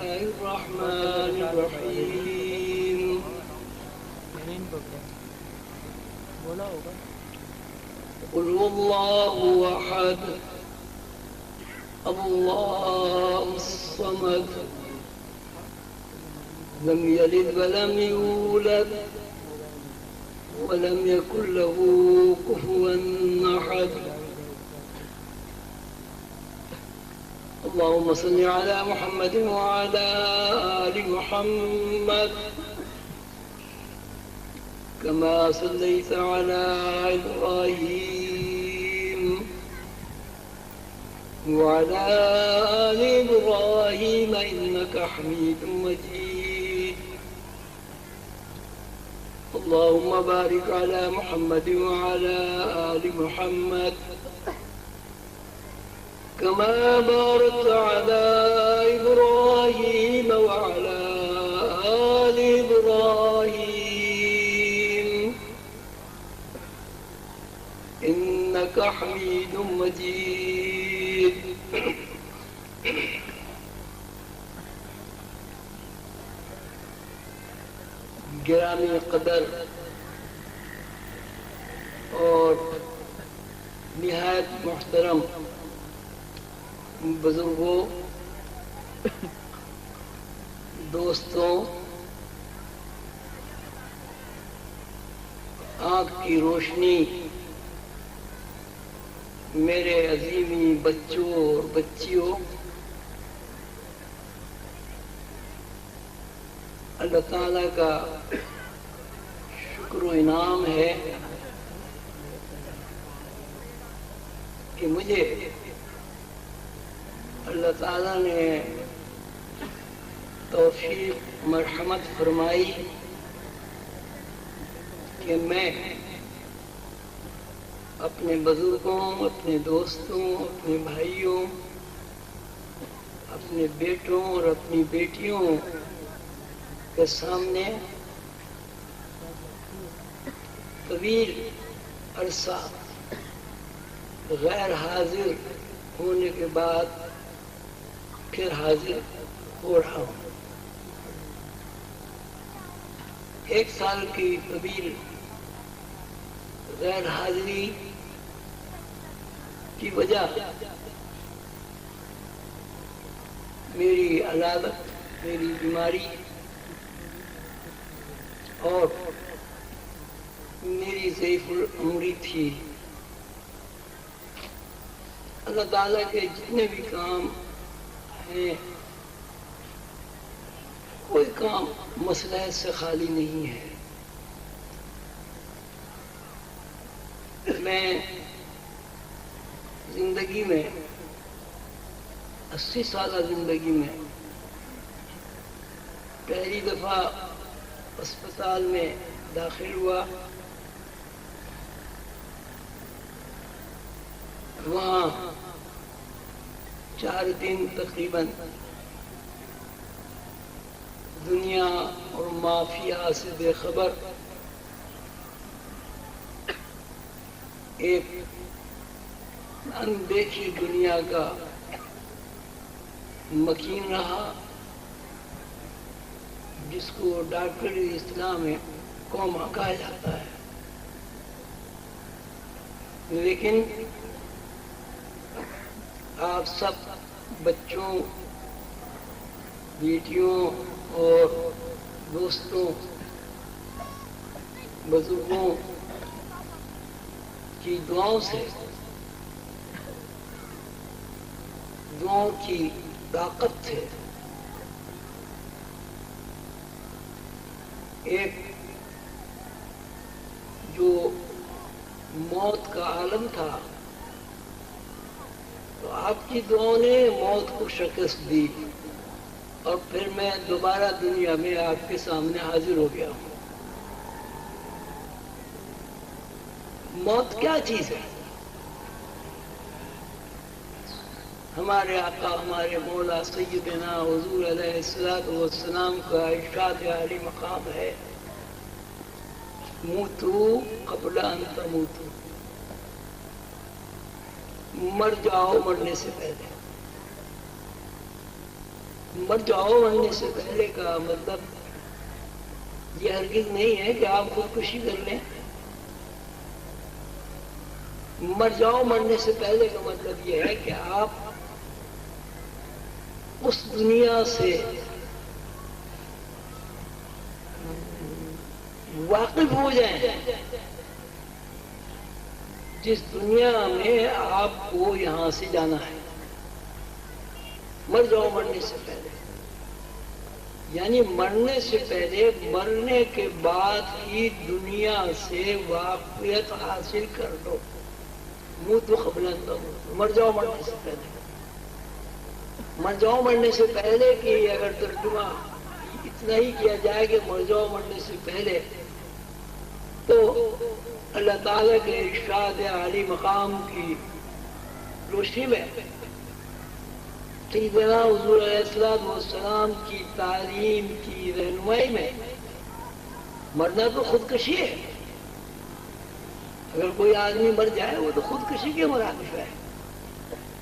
الله الرحمن الرحيم قل هو الله أحد الله الصمد لم يلد ولم يولد ولم يكن له كفوا أحد اللهم صل على محمد وعلى آل محمد كما صليت على إبراهيم وعلى آل إبراهيم إنك حميد مجيد اللهم بارك على محمد وعلى آل محمد كما باركت على إبراهيم وعلى آل إبراهيم إنك حميد مجيد گرامی قدر اور نہایت محترم بزرگوں، دوستوں، آنکھ کی روشنی، میرے عزیزی بچوں اور بچیوں، اللہ تعالیٰ کا شکر و انعام ہے کہ مجھے اللہ تعالیٰ نے توفیق مرحمت فرمائی کہ میں اپنے بزرگوں، اپنے دوستوں، اپنے بھائیوں، اپنے بیٹوں اور اپنی بیٹیوں کے سامنے طویل عرصہ غیر حاضر ہونے کے بعد پھر حاضر ہو رہا ہوں۔ 1 سال کی طویل غیر حاضری کی وجہ میری علامت، میری بیماری اور میری ضعیف العمری تھی۔ اللہ تعالیٰ کے جتنے بھی کام ہیں کوئی کام مصلحت سے خالی نہیں ہے۔ میں زندگی میں 80 سالہ زندگی میں پہلی دفعہ اسپتال میں داخل ہوا، وہاں 4 دن تقریباً دنیا اور مافیا سے بے خبر ایک اندیکھی دنیا کا مکین رہا، جس کو ڈاکٹری اسلام میں کوما کہا جاتا ہے۔ لیکن آپ سب بچوں، بیٹیوں اور دوستوں، بزرگوں کی دعاؤں سے، دعاؤں کی طاقت سے ایک جو موت کا عالم تھا، تو آپ کی دعاؤں نے موت کو شکست دی اور پھر میں دوبارہ دنیا میں آپ کے سامنے حاضر ہو گیا ہوں۔ موت کیا چیز ہے؟ ہمارے آقا، ہمارے مولا سیدنا حضور علیہ السلام کا ارشاد عالی مقام ہے، موتو قبل ان تموتو، مر جاؤ مرنے سے پہلے۔ مر جاؤ مرنے سے پہلے کا مطلب یہ ہرگز نہیں ہے کہ آپ خودکشی کر لیں. مر جاؤ مرنے سے پہلے کا مطلب یہ ہے کہ آپ اس دنیا سے واقف ہو جائیں جس دنیا میں آپ کو یہاں سے جانا ہے. مر جاؤ مرنے سے پہلے یعنی مرنے سے پہلے مرنے کے بعد کی دنیا سے واقفیت حاصل کر لو. موت قبل ان تموت. مر جاؤ مرنے سے پہلے. مر جاؤ مرنے سے پہلے کہ اگر ترجمہ اتنا ہی کیا جائے کہ مر جاؤ مرنے سے پہلے تو اللہ تعالیٰ کے ارشاد عالی مقام کی روشنی میں سیدنا حضور علیہ السلام کی تعلیم کی رہنمائی میں مرنا تو خودکشی ہے. اگر کوئی آدمی مر جائے وہ تو خودکشی کے مرادف ہے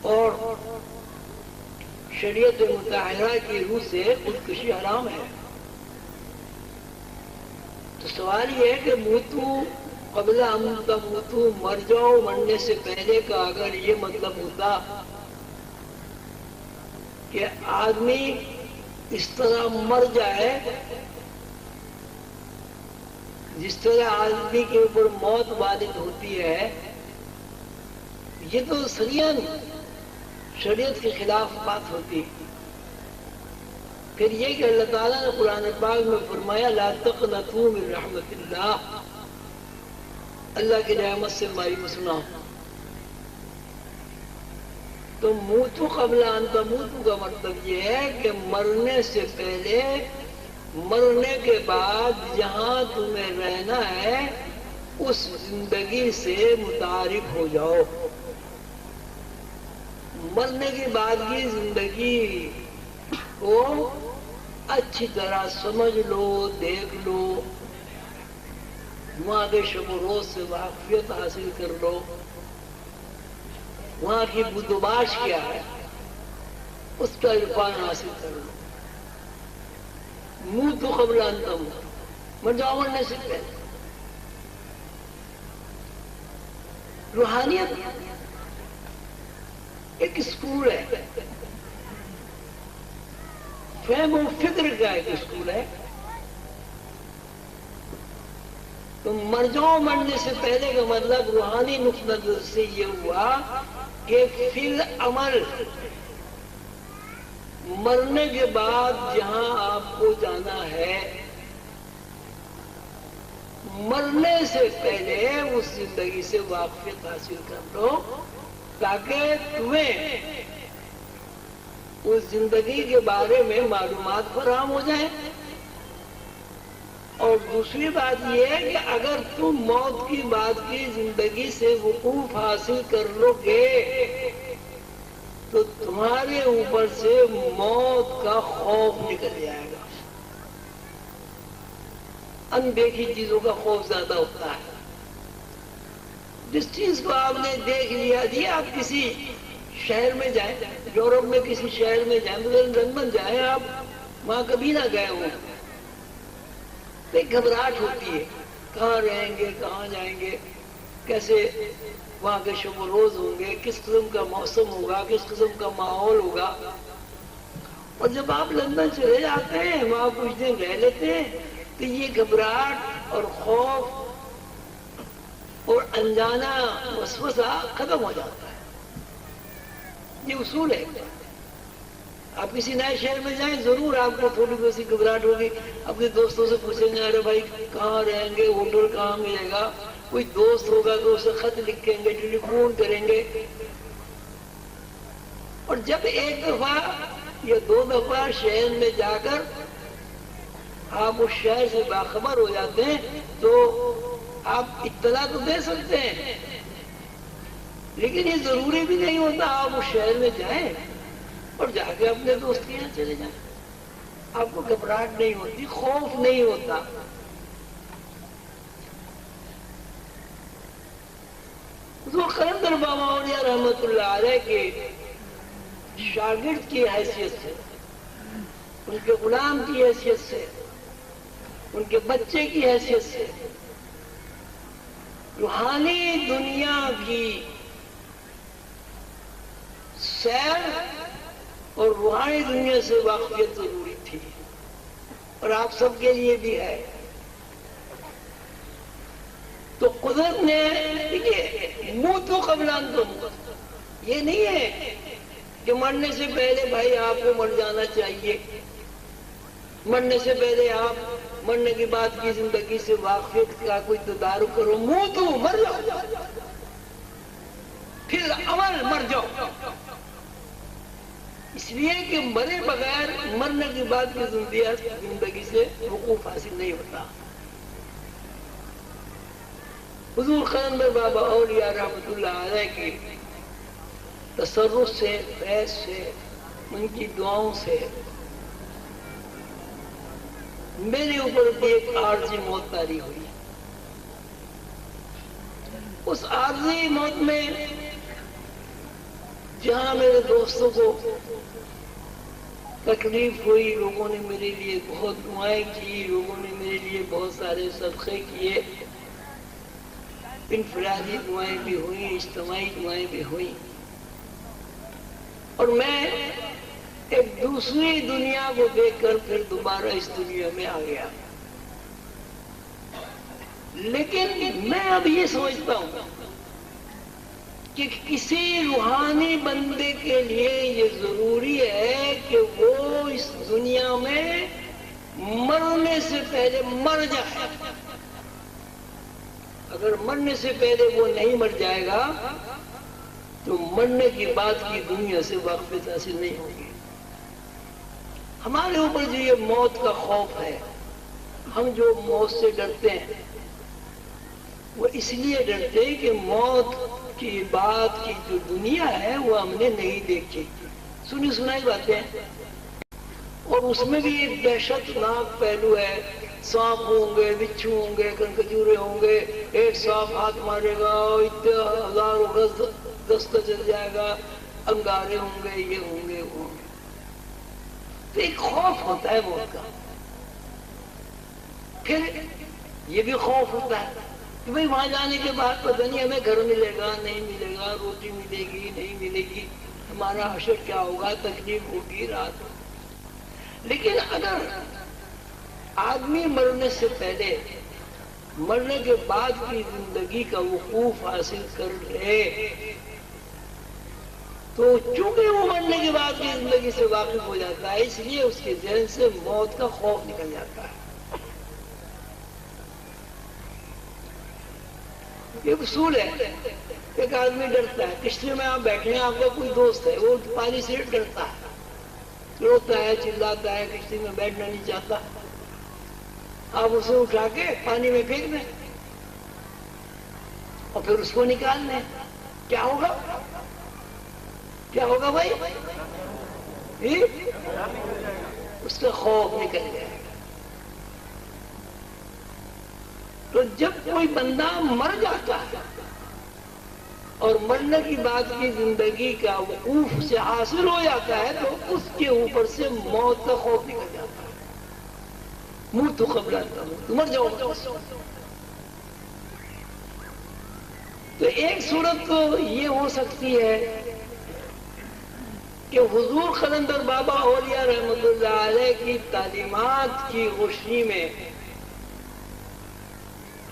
اور شریعت مطہرہ کی روح سے خودکشی حرام ہے. تو سوال یہ ہے کہ موتو قبل ان تموتو مر جاؤ مرنے سے پہلے کا اگر یہ مطلب ہوتا کہ آدمی اس طرح مر جائے جس طرح آدمی کے اوپر موت وارد ہوتی ہے یہ تو سریعاً شریعت کے خلاف بات ہوتی. پھر یہ کہ اللہ تعالیٰ نے قرآن پاک میں فرمایا لا تقنطوا من رحمت اللہ. اللہ کی رحمت سے مایوس نہ ہو. تو موتو قبل ان تموتو کا مطلب یہ ہے کہ مرنے سے پہلے مرنے کے بعد جہاں تمہیں رہنا ہے اس زندگی سے متعارف ہو جاؤ. مرنے کے بعد کی زندگی کو اچھی طرح سمجھ لو دیکھ لو. وہاں کے شب و روز سے واقفیت حاصل کر لو. وہاں کی بدوباش کیا ہے اس کا عرفان حاصل کر لو. موتو قبل ان تموتو مر جاؤ مرنے سے پہلے. روحانیت ایک اسکول ہے. فہم و فکر کا ایک اسکول ہے. تو مر جاؤ مرنے سے پہلے کا مطلب روحانی نقطہ نظر سے یہ ہوا کہ فی العمل مرنے کے بعد جہاں آپ کو جانا ہے مرنے سے پہلے اس زندگی سے واقفیت حاصل کر لو تاکہ تمہیں اس زندگی کے بارے میں معلومات فراہم ہو جائیں. اور دوسری بات یہ ہے کہ اگر تم موت کی بعد کی زندگی سے وقوف حاصل کر لو گے تو تمہارے اوپر سے موت کا خوف نکل جائے گا. اندیکھی چیزوں کا خوف زیادہ ہوتا ہے. جس چیز کو آپ نے دیکھ لیا آپ کسی شہر میں جائیں یورپ میں کسی شہر میں جائیں لندن جائیں آپ وہاں کبھی نہ گئے ہوں ایک گھبراہٹ ہوتی ہے کہاں رہیں گے کہاں جائیں گے کیسے وہاں کے شب و روز ہوں گے کس قسم کا موسم ہوگا کس قسم کا ماحول ہوگا. اور جب آپ لندن چلے جاتے ہیں وہاں کچھ دن رہ لیتے ہیں تو یہ گھبراہٹ اور خوف اور انجانا وسوسہ ختم ہو جاتا ہے. یہ اصول ہے. آپ کسی نئے شہر میں جائیں ضرور آپ کو تھوڑی بہت سی گھبراہٹ ہوگی. اپنے دوستوں سے پوچھیں گے ارے بھائی کہاں رہیں گے ہوٹل کہاں ملے گا. کوئی دوست ہوگا تو اسے خط لکھیں گے ٹیلی فون کریں گے. اور جب ایک دفعہ یا دو دفعہ شہر میں جا کر آپ اس شہر سے باخبر ہو جاتے ہیں تو آپ اطلاع تو دے سکتے ہیں لیکن یہ ضروری بھی نہیں ہوتا آپ اس شہر میں جائیں اور جا کے اپنے دوست کے یہاں چلے جائیں. آپ کو گھبراہٹ نہیں ہوتی خوف نہیں ہوتا. قلندر بابا اولیاء رحمت اللہ علیہ کے شاگرد کی حیثیت سے ان کے غلام کی حیثیت سے، ان کے بچے کی حیثیت سے روحانی دنیا کی سیر اور روحانی دنیا سے واقفیت ضروری تھی، اور آپ سب کے لیے بھی ہے۔ تو قدرت نے دیکھیے موت تو قبل تم، یہ نہیں ہے کہ مرنے سے پہلے بھائی آپ کو مر جانا چاہیے، مرنے سے پہلے آپ مرنے کے بعد کی زندگی سے واقفیت کا کوئی تدارک کرو، موت تو مر جاؤ، پھر عمل مر جاؤ، اس لیے کہ مرے بغیر مرنے کے بعد کی زندگی سے وقوف حاصل نہیں ہوتا۔ حضور قلندر بابا اولیاء رحمۃ اللہ علیہ کی تصرف سے، فیض سے، ان کی دعاؤں سے میرے اوپر بھی ایک عارضی موت طاری ہوئی۔ اس عارضی موت میں جہاں میرے دوستوں کو تکلیف ہوئی، لوگوں نے میرے لیے بہت دعائیں کی، لوگوں نے میرے لیے بہت سارے صدقے کیے، انفرادی دعائیں بھی ہوئیں، اجتماعی دعائیں بھی ہوئیں، اور میں ایک دوسری دنیا کو دیکھ کر پھر دوبارہ اس دنیا میں آ گیا۔ لیکن میں اب یہ سمجھتا ہوں کہ کسی روحانی بندے کے لیے یہ ضروری ہے کہ وہ اس دنیا میں مرنے سے پہلے مر جائے۔ اگر مرنے سے پہلے وہ نہیں مر جائے گا تو مرنے کے بعد کی دنیا سے واقفیت حاصل نہیں ہوگی۔ ہمارے اوپر جو یہ موت کا خوف ہے، ہم جو موت سے ڈرتے ہیں وہ اس لیے ڈرتے ہیں کہ موت کی بات کی جو دنیا ہے وہ ہم نے نہیں دیکھی، سنی سنائی باتیں، اور اس میں بھی ایک دہشت ناک پہلو ہے، سانپ ہوں گے، بچھو ہوں گے، کنکجورے ہوں گے، ایک سانپ ہاتھ مارے گا اتنے ہزاروں گز دستہ چل جائے گا، انگارے ہوں گے، یہ ہوں گے، وہ ہوں گے، تو ایک خوف ہوتا ہے موت کا۔ پھر یہ بھی خوف ہوتا ہے کہ بھئی وہاں جانے کے بعد پتہ نہیں ہمیں گھر ملے گا نہیں ملے گا، روٹی ملے گی نہیں ملے گی، ہمارا حشر کیا ہوگا، تکلیف ہوگی رات۔ لیکن اگر آدمی مرنے سے پہلے مرنے کے بعد کی زندگی کا وقوف حاصل کر لے تو چونکہ وہ مرنے کے بعد کی زندگی سے واقف ہو جاتا ہے، اس لیے اس کے ذہن سے موت کا خوف نکل جاتا ہے۔ یہ اصول ہے، ایک آدمی ڈرتا ہے، کشتی میں آپ بیٹھے ہیں، آپ کا کوئی دوست ہے، وہ پانی سے ڈرتا ہے، روتا ہے، چلاتا ہے، کشتی میں بیٹھنا نہیں چاہتا، آپ اسے اٹھا کے پانی میں پھینک دیں اور پھر اس کو نکال لیں، کیا ہوگا؟ کیا ہوگا بھائی؟ اس کا خوف نکل جائے گا۔ تو جب کوئی بندہ مر جاتا ہے اور مرنے کی بعد کی زندگی کا وقوف سے حاصل ہو جاتا ہے تو اس کے اوپر سے موت کا خوف نکل جاتا ہے۔ موت تو قبل مر جاؤ گا۔ تو ایک صورت تو یہ ہو سکتی ہے کہ حضور قلندر بابا اولیاء رحمۃ اللہ علیہ کی تعلیمات کی روشنی میں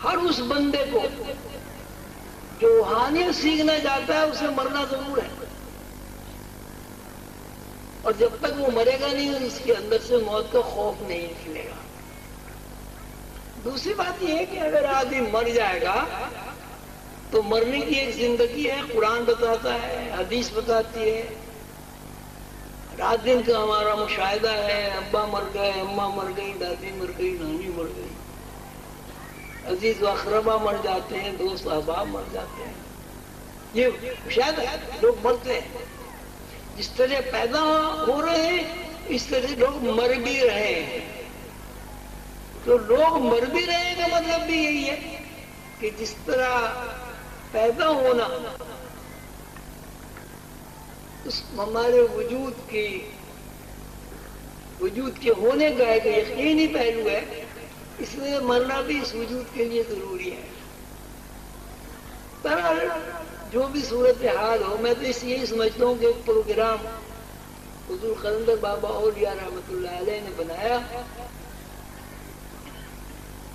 ہر اس بندے کو جو روحانیت سیکھنا چاہتا ہے اسے مرنا ضرور ہے، اور جب تک وہ مرے گا نہیں اس کے اندر سے موت کا خوف نہیں نکلے گا۔ دوسری بات یہ ہے کہ اگر آدمی مر جائے گا تو مرنے کی ایک زندگی ہے، قرآن بتاتا ہے، حدیث بتاتی ہے، رات دن کا ہمارا مشاہدہ ہے، ابا مر گئے، اماں مر گئی، دادی مر گئی، نانی مر گئی، عزیز و اقربا مر جاتے ہیں، دوست احباب مر جاتے ہیں، یہ مشاہدہ ہے، لوگ مرتے ہیں۔ جس طرح پیدا ہو رہے ہیں اس طرح لوگ مر بھی رہے ہیں۔ تو لوگ مر بھی رہے کا مطلب بھی یہی ہے کہ جس طرح پیدا ہونا اس ہمارے وجود کی وجود کے ہونے کا ایک یقینی پہلو ہے، اس لیے مرنا بھی اس وجود کے لیے ضروری ہے۔ بہرحال جو بھی صورتحال ہو، میں تو اس یہی سمجھتا ہوں کہ ایک پروگرام حضور قلندر بابا اولیاء رحمۃ اللہ علیہ نے بنایا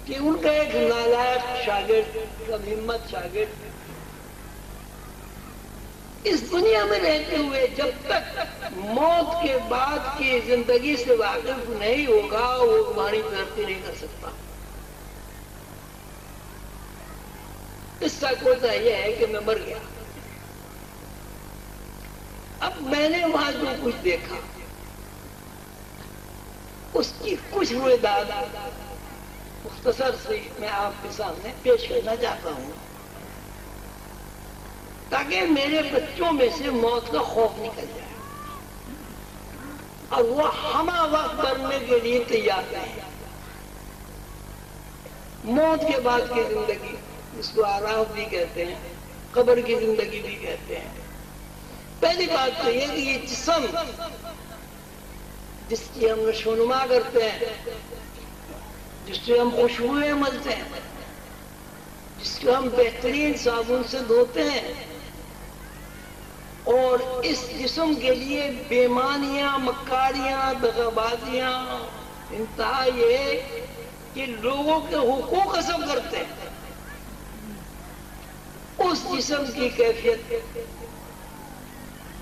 کہ ان کا ایک نالائق شاگرد، کم ہمت شاگرد اس دنیا میں رہتے ہوئے جب تک موت کے بعد کی زندگی سے واقف نہیں ہوگا وہ ہماری ترقی نہیں کر سکتا۔ قصہ کوتا یہ ہے کہ میں مر گیا، اب میں نے وہاں جو کچھ دیکھا اس کی کچھ رویداد مختصر سے میں آپ کے سامنے پیش کرنا چاہتا ہوں تاکہ میرے بچوں میں سے موت کا خوف نکل جائے اور وہ ہمہ وقت مرنے کے لیے تیار رہے۔ موت کے بعد کی زندگی اس کو آراف بھی کہتے ہیں، قبر کی زندگی بھی کہتے ہیں۔ پہلی بات تو یہ کہ یہ جسم جس کی ہم نشوونما کرتے ہیں، جس سے ہم خوشبوئیں ملتے ہیں، جس کو ہم بہترین صابن سے دھوتے ہیں، اور اس جسم کے لیے بےمانیاں، مکاریاں، دغابازیاں انتہا یہ کہ لوگوں کے حقوق غصب کرتے ہیں، اس جسم کی کیفیت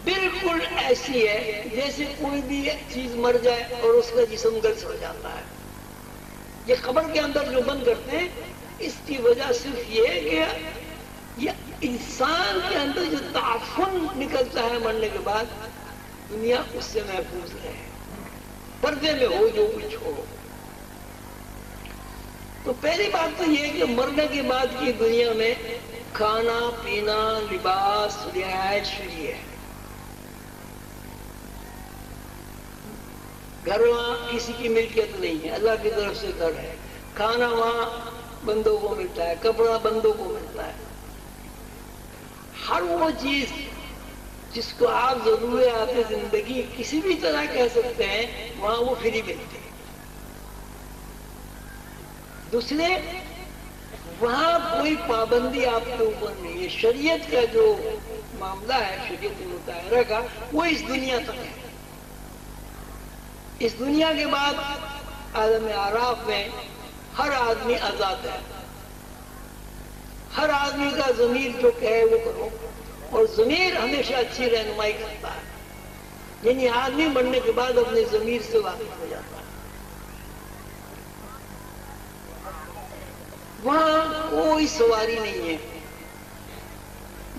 بالکل ایسی ہے جیسے کوئی بھی چیز مر جائے اور اس کا جسم گلس ہو جاتا ہے۔ یہ قبر کے اندر جو بند کرتے ہیں اس کی وجہ صرف یہ ہے کہ یہ انسان کے اندر جو تعفن نکلتا ہے مرنے کے بعد، دنیا اس سے محفوظ رہے، پردے میں ہو جو کچھ ہو۔ تو پہلی بات تو یہ کہ مرنے کے بعد کی دنیا میں کھانا پینا، لباس، رہائش فری ہے۔ گھر وہاں کسی کی ملکیت نہیں ہے، اللہ کی طرف سے گھر ہے۔ کھانا وہاں بندوں کو ملتا ہے، کپڑا بندوں کو ملتا ہے۔ ہر وہ چیز جس کو آپ ضروریات زندگی کسی بھی طرح کہہ سکتے ہیں وہاں وہ فری ملتی ہے۔ دوسرے، وہاں کوئی پابندی آپ کے اوپر نہیں ہے۔ شریعت کا جو معاملہ ہے، شریعت مطہرہ کا، وہ اس دنیا تک ہے۔ اس دنیا کے بعد عالم اعراف میں ہر آدمی آزاد ہے، ہر آدمی کا ضمیر جو کہے وہ کرو، اور ضمیر ہمیشہ اچھی رہنمائی کرتا ہے، یعنی آدمی مرنے کے بعد اپنے ضمیر سے واقف ہو جاتا ہے۔ وہاں کوئی سواری نہیں ہے،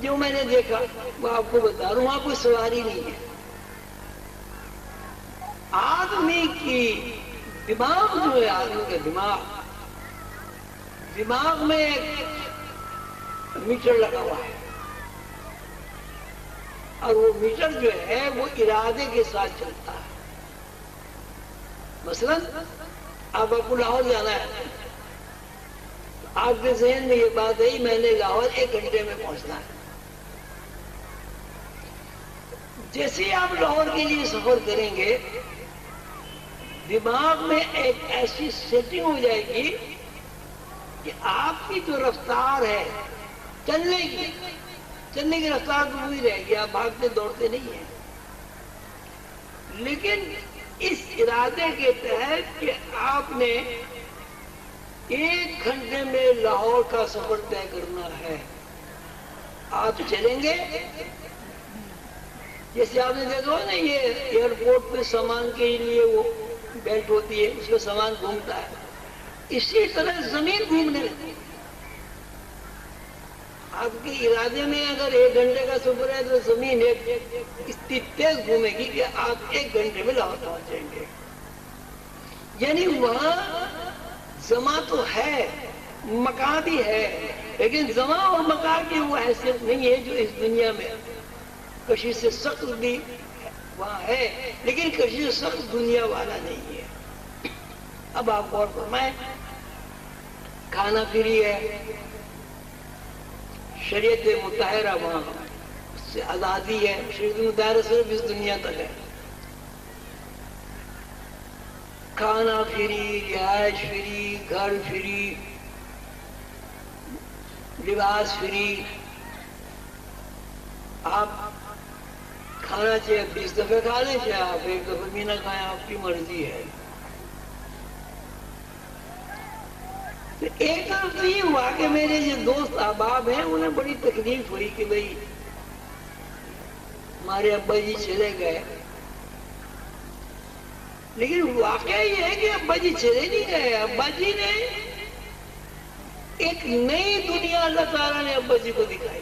جو میں نے دیکھا وہ آپ کو بتا رہا ہوں، وہاں کوئی سواری نہیں ہے۔ آدمی کی دماغ جو ہے، آدمی کا دماغ میں ایک میٹر لگا ہوا ہے، اور وہ میٹر جو ہے وہ ارادے کے ساتھ چلتا ہے۔ مثلا آپ کو لاہور جانا ہے، آپ کے ذہن میں یہ بات ہے میں نے لاہور 1 گھنٹے میں پہنچنا ہے۔ جیسے ہی آپ لاہور کے لیے سفر کریں گے، دماغ میں ایک ایسی سیٹنگ ہو جائے گی کہ آپ کی جو رفتار ہے چلنے کی رفتار تو وہی رہے گی، آپ بھاگتے دوڑتے نہیں ہیں، لیکن اس ارادے کے تحت کہ آپ نے 1 گھنٹے میں لاہور کا سفر طے کرنا ہے، آپ چلیں گے۔ جیسے آپ نے دیکھا نا یہ ایئرپورٹ پہ سامان کے لیے وہ بیلٹ ہوتی ہے، اس میں سامان گھومتا ہے، اسی طرح زمین گھومنے لگتی ہے۔ آپ کے ارادے میں اگر 1 گھنٹے کا سفر ہے تو زمین اتنی تیز گھومے گی کہ آپ 1 گھنٹے میں لاہور پہنچ جائیں گے۔ یعنی وہاں زماں تو ہے، مکان بھی ہے، لیکن زماں اور مکان کی وہ حیثیت نہیں ہے جو اس دنیا میں کشش سے سخت بھی وہاں ہے، لیکن کشش سے سخت دنیا والا نہیں ہے۔ اب آپ غور فرمائیں، کھانا فری ہے، شریعت مطہرہ وہاں اس سے آزادی ہے، شریعت مطہرہ صرف اس دنیا تک ہے۔ کھانا فری، رہائش فری، گھر فری، لباس فری. آپ کھانا چاہے 20 دفعہ کھا لیں، چاہے آپ 1 دفعہ بھی نہ کھائیں، آپ کی مرضی ہے. تو ایک طرف تو یہ ہوا کہ میرے جو دوست احباب ہیں انہیں بڑی تکلیف ہوئی کہ بھئی ہمارے ابا جی چلے گئے. لیکن واقعہ یہ ہے کہ ابا جی چلے نہیں گئے، ابا جی نے ایک نئی دنیا اللہ تعالیٰ نے ابا جی کو دکھائی.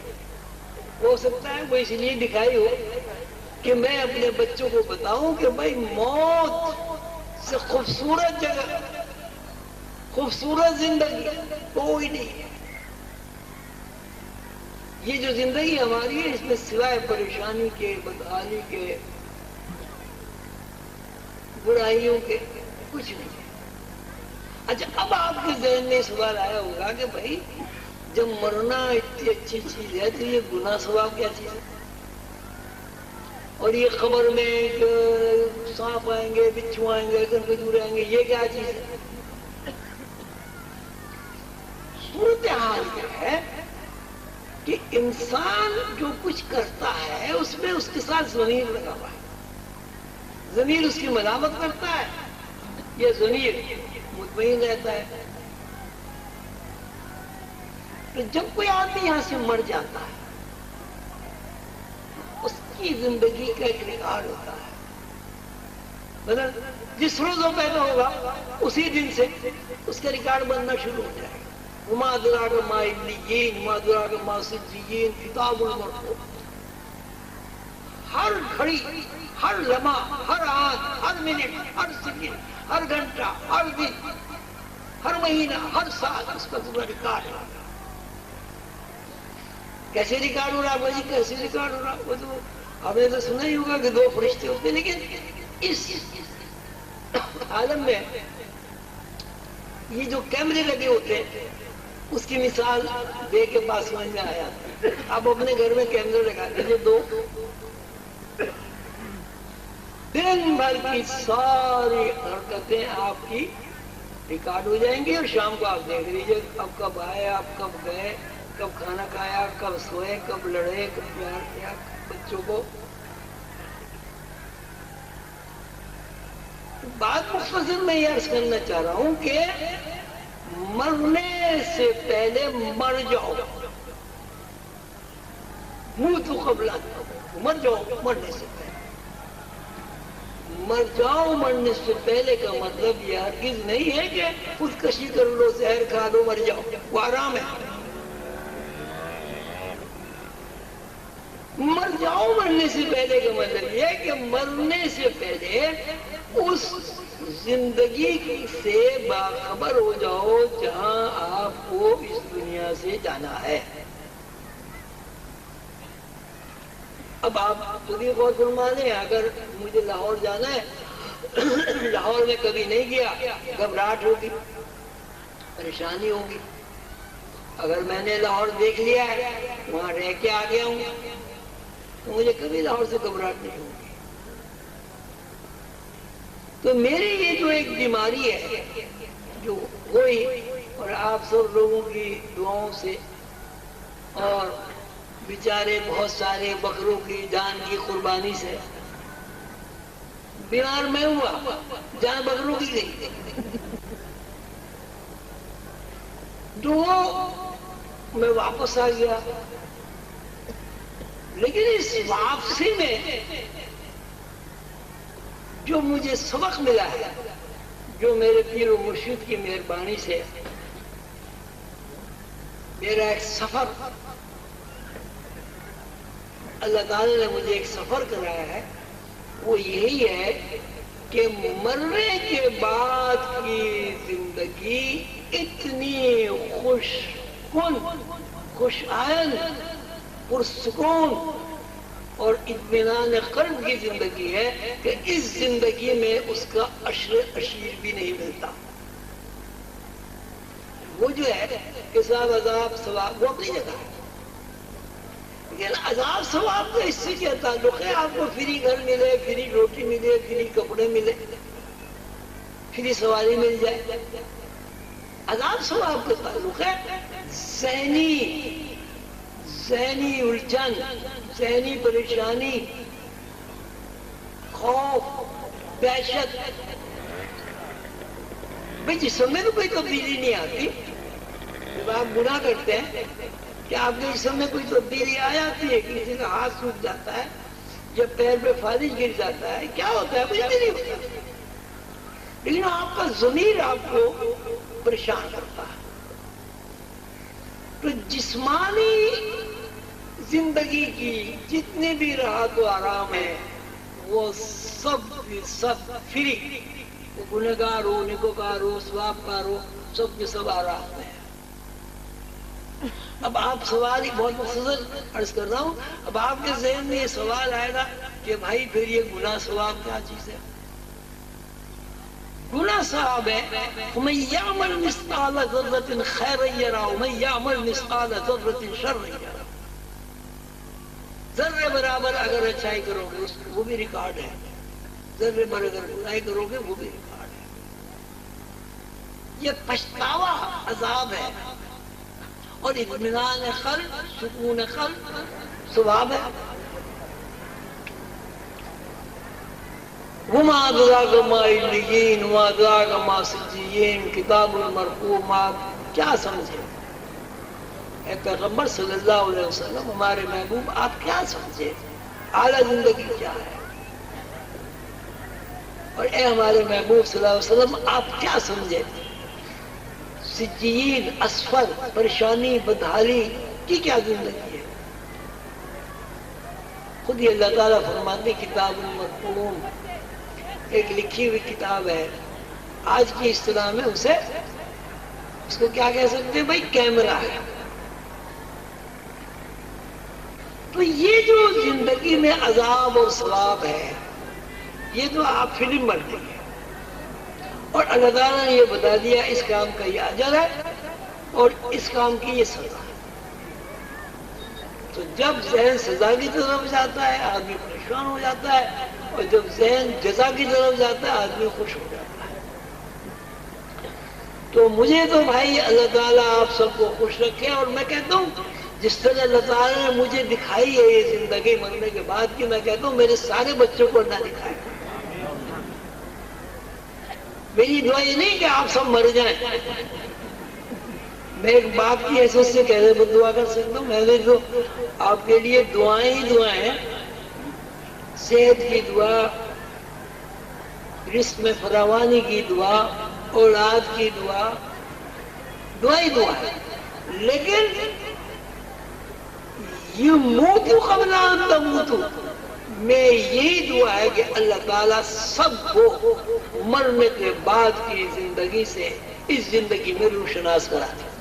ہو سکتا ہے وہ اس لیے دکھائی ہو کہ میں اپنے بچوں کو بتاؤں کہ بھائی موت سے خوبصورت جگہ، خوبصورت زندگی کوئی نہیں ہے. یہ جو زندگی ہماری ہے اس میں سوائے پریشانی کے، بدحالی کے، برائیوں کے کچھ نہیں ہے. اچھا اب آپ کے ذہن میں سوال آیا ہوگا کہ بھائی جب مرنا اتنی اچھی چیز ہے تو یہ گناہ ثواب کیا چیز ہے؟ اور یہ قبر میں سانپ آئیں گے، بچھو آئیں گے، گنگدور آئیں گے، یہ کیا چیز ہے؟ صورتحال یہ ہے کہ انسان جو کچھ کرتا ہے اس میں اس کے ساتھ ضمیر لگا ہوا ہے. ضمیر اس کی ملامت کرتا ہے، یہ ضمیر مطمئن رہتا ہے. کہ جب کوئی آدمی یہاں سے مر جاتا ہے اس کی زندگی کا ایک ریکارڈ ہوتا ہے. مطلب جس روز وہ پیدا ہوگا اسی دن سے اس کا ریکارڈ بننا شروع ہو جائے گا. وما ادراک ما علیین وما ادراک ما سجین کتاب المرقوم. ہر گھڑی، ہر لمحہ، ہر آن، ہر منٹ، ہر سیکنڈ، ہر گھنٹہ، ہر دن، ہر مہینہ، ہر سال اس کا پورا ریکارڈ ہے. کیسے ریکارڈ ہو رہا ہے؟ کیسے ریکارڈ ہو رہا ہے؟ وہ تو ہم نے تو سنا ہی ہوگا کہ 2 فرشتے ہوتے ہیں. لیکن اس عالم میں یہ جو کیمرے لگے ہوتے ہیں اس کی مثال دے کے بات سمجھ میں آیا. آپ اپنے گھر میں کیمرے لگا دیجیے 2، دن بھر کی ساری حرکتیں آپ کی ریکارڈ ہو جائیں گی اور شام کو آپ دیکھ لیجیے اب کب آئے، آپ کب گئے، کب کھانا کھایا، کب سوئے، کب لڑے، کب پیار کیا بچوں کو. بات مختصر میں یہ عرض کرنا چاہ رہا ہوں کہ مرنے سے پہلے مر جاؤ. موتوا قبل ان تموتوا، مر جاؤ مرنے سے پہلے. مر جاؤ مرنے سے پہلے کا مطلب یہ ہرگز نہیں ہے کہ خودکشی کر لو، زہر کھا لو، مر جاؤ. وہ آرام ہے. مر جاؤ مرنے سے پہلے کا مطلب یہ ہے کہ مرنے سے پہلے اس زندگی سے باخبر ہو جاؤ جہاں آپ کو اس دنیا سے جانا ہے. اب آپ خود ہی غور فرما لیں، اگر مجھے لاہور جانا ہے، لاہور میں کبھی نہیں گیا، گھبراہٹ ہوگی، پریشانی ہوگی. اگر میں نے لاہور دیکھ لیا ہے، وہاں رہ کے آ گیا ہوں، تو مجھے کبھی لاہور سے گھبراہٹ نہیں ہوگی. تو میری یہ جو ایک بیماری ہے جو ہوئی، اور آپ سب لوگوں کی دعاؤں سے اور بیچارے بہت سارے بکروں کی جان کی قربانی سے بیمار میں ہوا، جان بکروں کی گئی. تو میں واپس آ گیا. لیکن اس واپسی میں جو مجھے سبق ملا ہے، جو میرے پیر و مرشد کی مہربانی سے میرا ایک سفر، اللہ تعالیٰ نے مجھے ایک سفر کرایا ہے، وہ یہی ہے کہ مرنے کے بعد کی زندگی اتنی خوش کن، خوش آئند، پرسکون اور اطمینان قلب کی زندگی ہے کہ اس زندگی میں اس کا عشر عشیر بھی نہیں ملتا. وہ جو ہے حساب عذاب ثواب وہ اپنی جگہ ہے، لیکن عذاب ثواب کا اس سے کیا تعلق ہے؟ آپ کو فری گھر ملے، فری روٹی ملے، فری کپڑے ملے، پھر یہ سواری مل جائے. عذاب ثواب کا تعلق ہے. ذہنی الجھن، ذہنی پریشانی، خوف، دہشت. بھائی جسم میں تو کوئی تبدیلی نہیں آتی. جب آپ گناہ کرتے ہیں کہ آپ کے جسم میں کوئی تبدیلی آ جاتی ہے، کسی کا ہاتھ سوکھ جاتا ہے یا پیر پہ فالج گر جاتا ہے، کیا ہوتا ہے؟ کچھ بھی نہیں ہوتا. لیکن آپ کا ضمیر آپ کو پریشان کرتا ہے. تو جسمانی زندگی کی جتنے بھی راحت و آرام ہے وہ سب فری. وہ گنہگار ہو، نیکوکار ہو، ثواب کار ہو، سب کے سب آرام ہے. اب آپ سوال ہی بہت مختصر عرض کر رہا ہوں. اب آپ کے ذہن میں یہ سوال آئے گا کہ بھائی پھر یہ گناہ ثواب کیا چیز ہے؟ گناہ ثواب ہے وَمَن يَعْمَلْ مِثْقَالَ ذَرَّةٍ خَيْرًا يَرَهُ وَمَن يَعْمَلْ مِثْقَالَ ذَرَّةٍ شَرًّا يَرَهُ. ذرے برابر اگر اچھائی کرو گے وہ بھی ریکارڈ ہے، ذرے برابر اگر برائی کرو گے وہ بھی ریکارڈ ہے. یہ پچھتاوا عذاب ہے اور اطمینان قلب، سکون قلب ثواب ہے. وما ادراک ما علیین وما ادراک ما سجین کتاب المرقوم. آپ کیا سمجھے اے پیغمبر صلی اللہ علیہ وسلم، ہمارے محبوب، آپ کیا سمجھے اعلیٰ زندگی کیا ہے؟ اور اے ہمارے محبوب صلی اللہ علیہ وسلم آپ کیا سمجھے سجین، اسفل، پریشانی، بدحالی کی کیا زندگی ہے؟ خود ہی اللہ تعالیٰ فرماتے کتاب المرقوم، ایک لکھی ہوئی کتاب ہے. آج کی اصطلاح میں اس کو کیا کہہ سکتے ہیں بھائی؟ کیمرہ ہے. تو یہ جو زندگی میں عذاب اور ثواب ہے یہ تو آپ فلم بن رہی ہے اور اللہ تعالیٰ نے یہ بتا دیا اس کام کا یہ اجر ہے اور اس کام کی یہ سزا ہے. تو جب ذہن سزا کی طرف جاتا ہے آدمی پریشان ہو جاتا ہے اور جب ذہن جزا کی طرف جاتا ہے آدمی خوش ہو جاتا ہے. تو مجھے تو بھائی اللہ تعالیٰ آپ سب کو خوش رکھے. اور میں کہتا ہوں جس طرح اللہ تعالیٰ نے مجھے دکھائی ہے یہ زندگی مرنے کے بعد کی، میں کہتا ہوں میرے سارے بچوں کو نہ دکھائے. میری دعا یہ نہیں کہ آپ سب مر جائیں. میں ایک باپ کی حیثیت سے کیسے دعا کر سکتا ہوں؟ میں نے جو آپ کے لیے دعائیں ہی دعائیں ہیں، صحت کی دعا، رزق میں فراوانی کی دعا، اولاد کی دعا، دعا ہی دعا ہے. لیکن یہ موتو قبل ان تموتو، میں یہی دعا ہے کہ اللہ تعالیٰ سب کو مرنے کے بعد کی زندگی سے اس زندگی میں روشناس کرا دے.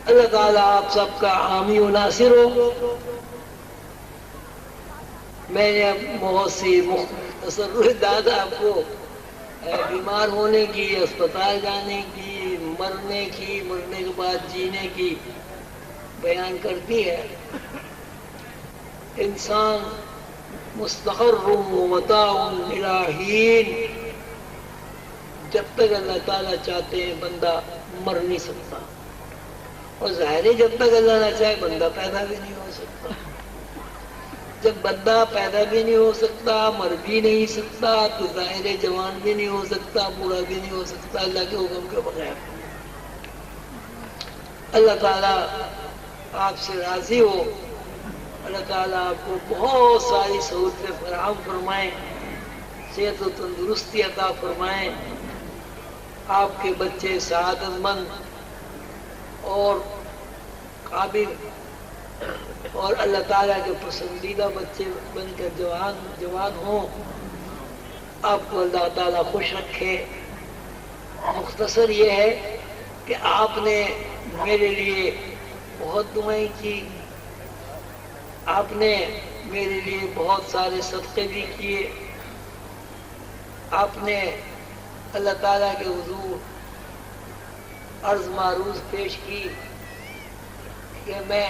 اللہ تعالیٰ آپ سب کا حامی و ناصر ہو. میں نے بہت سی مختصر روایات آپ کو بیمار ہونے کی، اسپتال جانے کی، مرنے کی، مرنے کے بعد جینے کی بیان کرتی ہے. انسان مستقر و متاع الی حین، جب تک اللہ تعالیٰ چاہتے ہیں بندہ مر نہیں سکتا. اور ظاہر ہے جب تک اللہ نہ چاہے بندہ پیدا بھی نہیں ہو سکتا. جب بندہ پیدا بھی نہیں ہو سکتا، مر بھی نہیں سکتا، تو ظاہر ہے جوان بھی نہیں ہو سکتا، بوڑھا بھی نہیں ہو سکتا اللہ کے حکم کے بغیر. اللہ تعالیٰ آپ سے راضی ہو. اللہ تعالیٰ آپ کو بہت ساری سہولتیں فراہم فرمائیں، صحت و تندرستی عطا فرمائیں، آپ کے بچے سعادت مند اور قابل اور اللہ تعالیٰ کے پسندیدہ بچے بن کر جوان ہوں. آپ کو اللہ تعالیٰ خوش رکھے. مختصر یہ ہے کہ آپ نے میرے لیے بہت دعائیں کی، آپ نے میرے لیے بہت سارے صدقے بھی کیے. آپ نے اللہ تعالیٰ کے حضور عرض معروض پیش کی کہ میں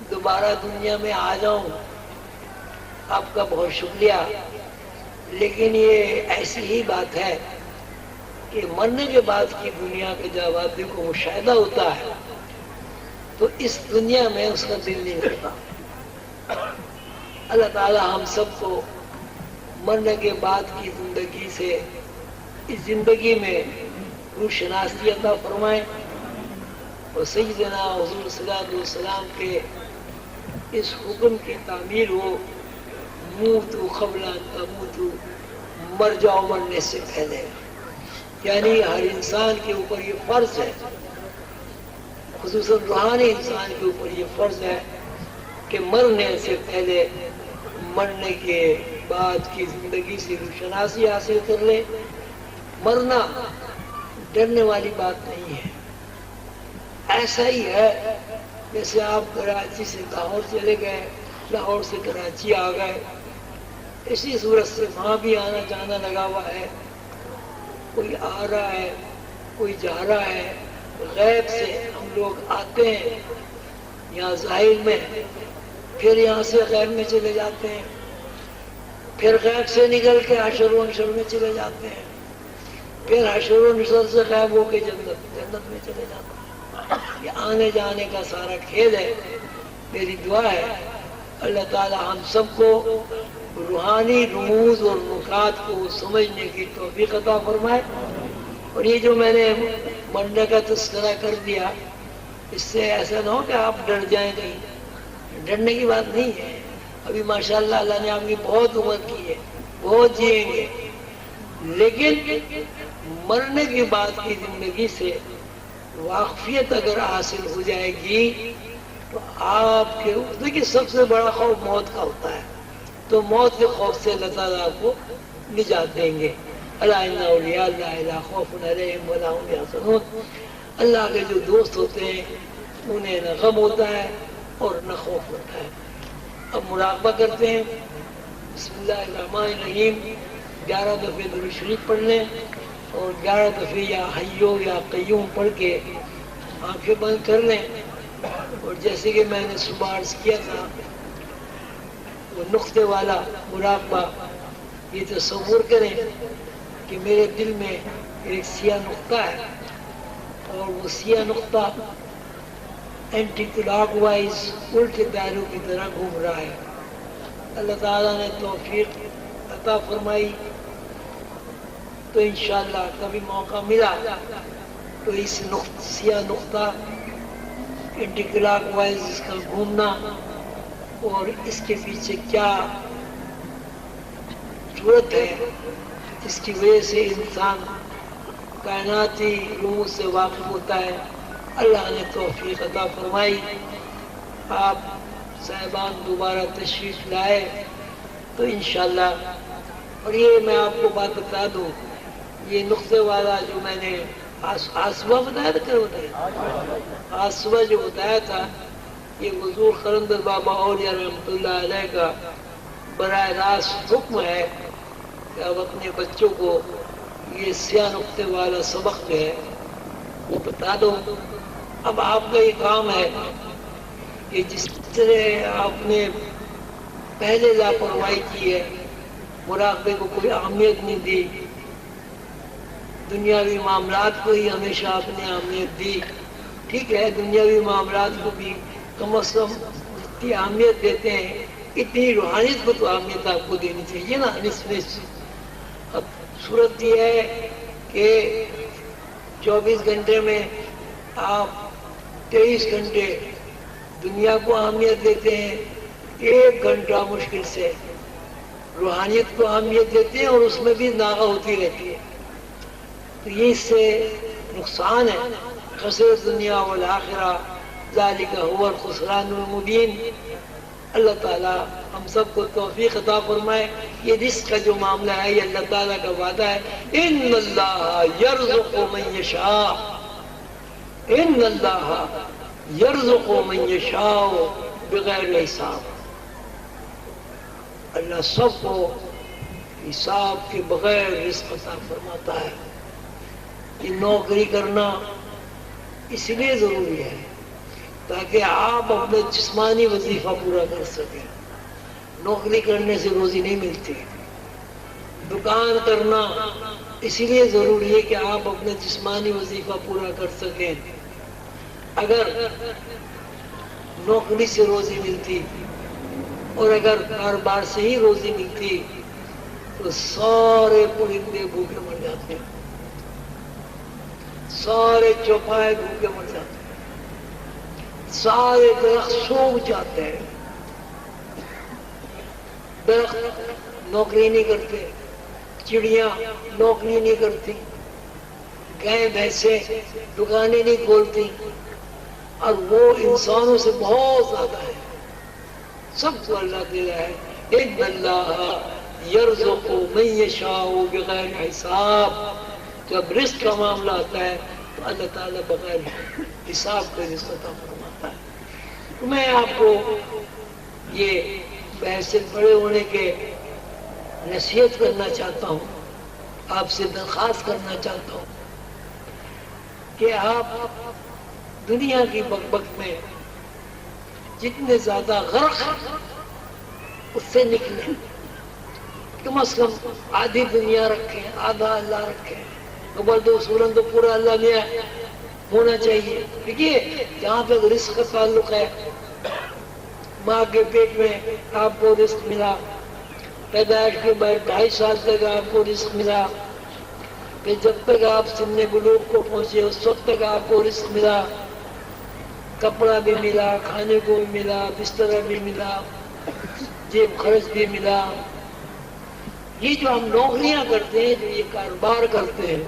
دوبارہ دنیا میں آ جاؤں. آپ کا بہت شکریہ. لیکن یہ ایسی ہی بات ہے کہ مرنے کے بعد کی دنیا کا جب آدمی کو مشاہدہ ہوتا ہے تو اس دنیا میں اس کا دل نہیں لگتا۔ اللہ تعالی ہم سب کو مرنے کے بعد کی زندگی سے اس زندگی میں روح شناسی عطا فرمائے اور سیدنا حضور صلی اللہ علیہ وسلم کے اس حکم کی تعمیل ہو، موتوا قبل ان تموتوا، مر جاؤ مرنے سے پہلے۔ یعنی ہر انسان کے اوپر یہ فرض ہے، خصوصاً روحانی انسان کے اوپر یہ فرض ہے کہ مرنے سے پہلے، مرنے کے بعد کی زندگی سے روشناسی حاصل کر لے۔ مرنا ڈرنے والی بات نہیں ہے، ایسا ہی ہے جیسے آپ کراچی سے لاہور چلے گئے، لاہور سے کراچی آ گئے، اسی صورت سے وہاں بھی آنا جانا لگا ہوا ہے، کوئی آ رہا ہے کوئی جا رہا ہے۔ غیب سے ہم لوگ آتے ہیں یہاں ظاہر میں، پھر یہاں سے غیب میں چلے جاتے ہیں، پھر غیب سے نکل کے حشر و نشر میں چلے جاتے ہیں، پھر حشر و نشر سے غائب ہو کے جنت میں چلے جاتے ہیں۔ یہ آنے جانے کا سارا کھیل ہے۔ میری دعا ہے اللہ تعالی ہم سب کو روحانی رموز اور نکات کو سمجھنے کی توفیق عطا فرمائے۔ اور یہ جو میں نے مرنے کا تذکرہ کر دیا، اس سے ایسا نہ ہو کہ آپ ڈر جائیں کہیں، ڈرنے کی بات نہیں ہے۔ ابھی ماشاءاللہ اللہ نے آپ کی بہت عمر کی ہے، بہت جئیں گے، لیکن مرنے کے بعد کی زندگی سے واقفیت اگر حاصل ہو جائے گی تو آپ کے دیکھیے سب سے بڑا خوف موت کا ہوتا ہے، تو موت کے خوف سے اللہ تعالیٰ آپ کو نجات دیں گے۔ الا ان اولیاء اللہ لا خوف علیہم ولا هم یحزنون۔ اللہ کے جو دوست ہوتے ہیں انہیں نہ غم ہوتا ہے اور نہ خوف ہوتا ہے۔ اب مراقبہ کرتے ہیں۔ بسم اللہ الرحمن الرحیم 11 دفعے درود شریف پڑھ لیں اور 11 دفعے یا حیو یا قیوم پڑھ کے آنکھیں بند کر لیں، اور جیسے کہ میں نے صبح عرض کیا تھا وہ نقطے والا مراقبہ، یہ تصور کریں کہ میرے دل میں ایک سیاہ نقطہ ہے اور وہ سیاہ نقطہ اینٹی کلاک وائز الٹے دائروں کی طرح گھوم رہا ہے۔ اللہ تعالیٰ نے توفیق عطا فرمائی تو انشاءاللہ کبھی موقع ملا تو اس سیاہ نقطہ اینٹی کلاک وائز اس کا گھومنا اور اس کے پیچھے کیا صورت ہے، اس کی وجہ سے انسان کائناتی رموز سے واقف ہوتا ہے، اللہ نے توفیق عطا فرمائی۔ آپ صاحبان دوبارہ تشریف لائے تو انشاءاللہ، اور یہ میں آپ کو بات بتا دوں، یہ نقطے والا جو میں نے آج صبح بتایا تھا، کیا بتایا آج صبح جو بتایا تھا، یہ حضور قلندر بابا اولیاء رحمۃ اللہ علیہ کا براہ راست حکم ہے کہ اب اپنے بچوں کو یہ سیاہ نقطے والا سبق جو ہے وہ بتا دو۔ اب آپ کا یہ کام ہے کہ جس طرح آپ نے پہلے لاپرواہی کی ہے، مراقبے کو کوئی اہمیت نہیں دی، دنیاوی معاملات کو ہی ہمیشہ آپ نے اہمیت دی، ٹھیک ہے، دنیاوی معاملات کو بھی کم از کم جتنی اہمیت دیتے ہیں اتنی روحانیت کو تو اہمیت آپ کو دینی چاہیے نا، نصف۔ اب صورت یہ ہے کہ 24 گھنٹے میں آپ 23 گھنٹے دنیا کو اہمیت دیتے ہیں، 1 گھنٹہ مشکل سے روحانیت کو اہمیت دیتے ہیں، اور اس میں بھی ناغہ ہوتی رہتی ہے، تو یہ اس سے نقصان ہے۔ خسر دنیا والآخرہ ذالک هو الخسران المبین۔ اللہ تعالیٰ ہم سب کو توفیق عطا فرمائے۔ یہ رزق کا جو معاملہ ہے یہ اللہ تعالیٰ کا وعدہ ہے، ان اللہ یرزق من یشاء، ان اللہ یرزق من یشاء بغیر حساب۔ اللہ سب کو حساب کے بغیر رزق عطا فرماتا ہے۔ یہ نوکری کرنا اس لیے ضروری ہے تاکہ آپ اپنا جسمانی وظیفہ پورا کر سکیں۔ نوکری کرنے سے روزی نہیں ملتی، دکان کرنا اسی لیے ضروری ہے کہ آپ اپنے جسمانی وظیفہ پورا کر سکیں. اگر نوکری سے روزی ملتی اور اگر کاروبار سے ہی روزی ملتی تو سارے پرندے بھوکے مر جاتے، سارے چوپائے بھوکے مر جاتے، سارے درخت سوکھ جاتے ہیں. درخت نوکری نہیں کرتے، چڑیاں نوکری نہیں کرتی، گائے بھینسیں دکانیں نہیں کھولتی، اور وہ انسانوں سے بہت زیادہ ہے. سب کو اللہ دے رہا ہے. ان اللہ یرزق من یشاء بغیر حساب. جب رزق کا معاملہ آتا ہے تو اللہ تعالیٰ بغیر حساب کا رزق عطا فرماتا ہے. میں آپ کو یہ بحیثیت بڑے ہونے کے نصیحت کرنا چاہتا ہوں، آپ سے درخواست کرنا چاہتا ہوں کہ آپ دنیا کی بکبک میں جتنے زیادہ غرق اس سے نکلیں. کم از کم آدھی دنیا رکھیں، آدھا اللہ رکھیں. نمبر 2 سورن تو پورا اللہ میں ہونا چاہیے. دیکھیے جہاں تک رزق کا تعلق ہے، ماں کے پیٹ میں آپ کو رزق ملا، پیدائش کے بعد 2.5 سال تک آپ کو رزق ملا، پھر جب تک آپ سن بلوغ کو پہنچے اس وقت تک آپ کو رزق ملا، کپڑا بھی ملا، کھانے کو بھی ملا، بستر بھی ملا، جیب خرچ بھی ملا. یہ جو ہم نوکریاں کرتے ہیں، جو یہ کاروبار کرتے ہیں،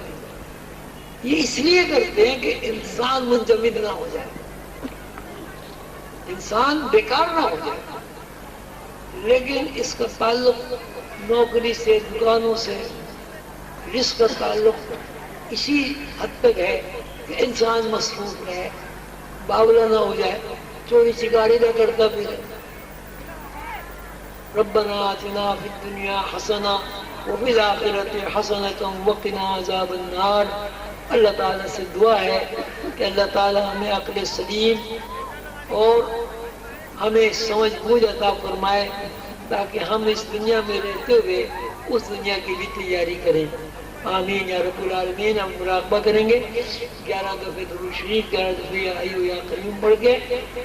یہ اس لیے کرتے ہیں کہ انسان منجمد نہ ہو جائے، انسان بیکار نہ ہو جائے. لیکن اس کا تعلق نوکری سے، دکانوں سے، رزق کا تعلق اسی حد تک ہے کہ انسان مصروف رہے، باولا نہ ہو جائے، چوری چکاری نہ کرتا پھرے. ربنا آتنا فی الدنیا حسنہ وفی الآخرۃ حسنۃ وقنا عذاب النار. اللہ تعالیٰ سے دعا ہے کہ اللہ تعالیٰ ہمیں عقل سلیم اور ہمیں سمجھ بوجھ عطا فرمائے تاکہ ہم اس دنیا میں رہتے ہوئے اس دنیا کی بھی تیاری کریں. آمین یا رب العالمین. ہم مراقبہ کریں گے 11 دفعے درود شریف، 11 دفعے یا حی یا قیوم پڑھ کے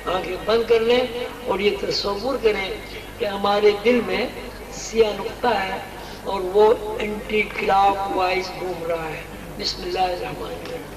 آنکھیں بند کر لیں اور یہ تصور کریں کہ ہمارے دل میں سیاہ نقطہ ہے اور وہ اینٹی کلاک وائز گھوم رہا ہے. بسم اللہ الرحمن الرحیم.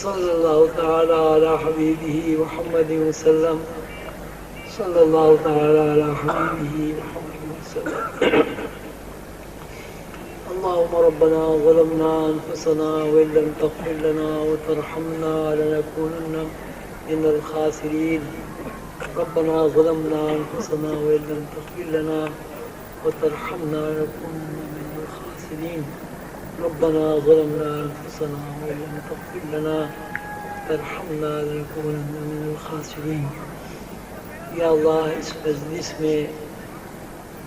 صلی اللہ تعالی علی حبیبہ محمد وسلم صلی اللہ تعالی علی حبیبہ محمد وسلم اللهم ربنا ظلمنا أنفسنا وإن لم تغفر لنا وترحمنا لنكونن من الخاسرين ربنا ظلمنا أنفسنا وإن لم تغفر لنا وترحمنا لنكونن من الخاسرين ربنا ظلمنا أنفسنا وإن لم تغفر لنا وترحمنا لنكونن من الخاسرين یا اللہ اس مجلس میں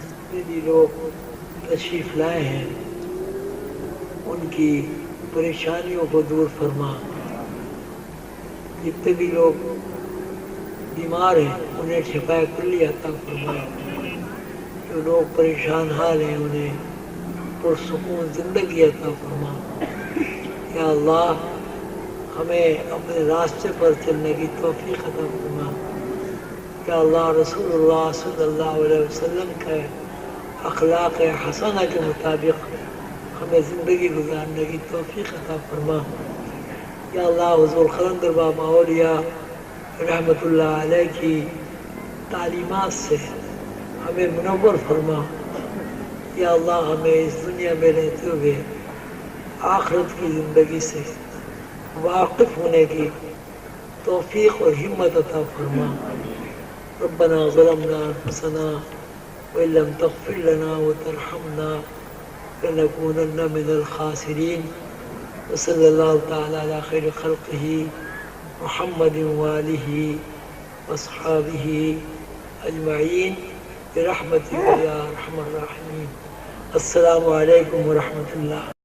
جتنے بھی لوگ تشریف لائے ہیں ان کی پریشانیوں کو دور فرما، جتنے بھی لوگ بیمار ہیں انہیں شفا کلی عطا فرما، جو لوگ پریشان حال ہیں انہیں پرسکون زندگی عطا فرما۔ یا اللہ ہمیں اپنے راستے پر چلنے کی توفیق عطا فرما۔ یا اللہ رسول اللہ صلی اللہ علیہ وسلم کے اخلاق حسنہ کے مطابق ہمیں زندگی گزارنے کی توفیق عطا فرما۔ یا اللہ حضور قلندر بابا اولیاء رحمۃ اللہ علیہ کی تعلیمات سے ہمیں منور فرما۔ یا اللہ ہمیں اس دنیا میں رہتے ہوئے آخرت کی زندگی سے واقف ہونے کی توفیق اور ہمت عطا فرما۔ ربنا ظلمنا انفسنا وإن لم تغفر لنا وترحمنا لنكونن من الخاسرين وصلى الله تعالى على خير خلقه محمد وآله وأصحابه أجمعين برحمتك يا أرحم الراحمين۔ السلام علیکم ورحمۃ اللہ۔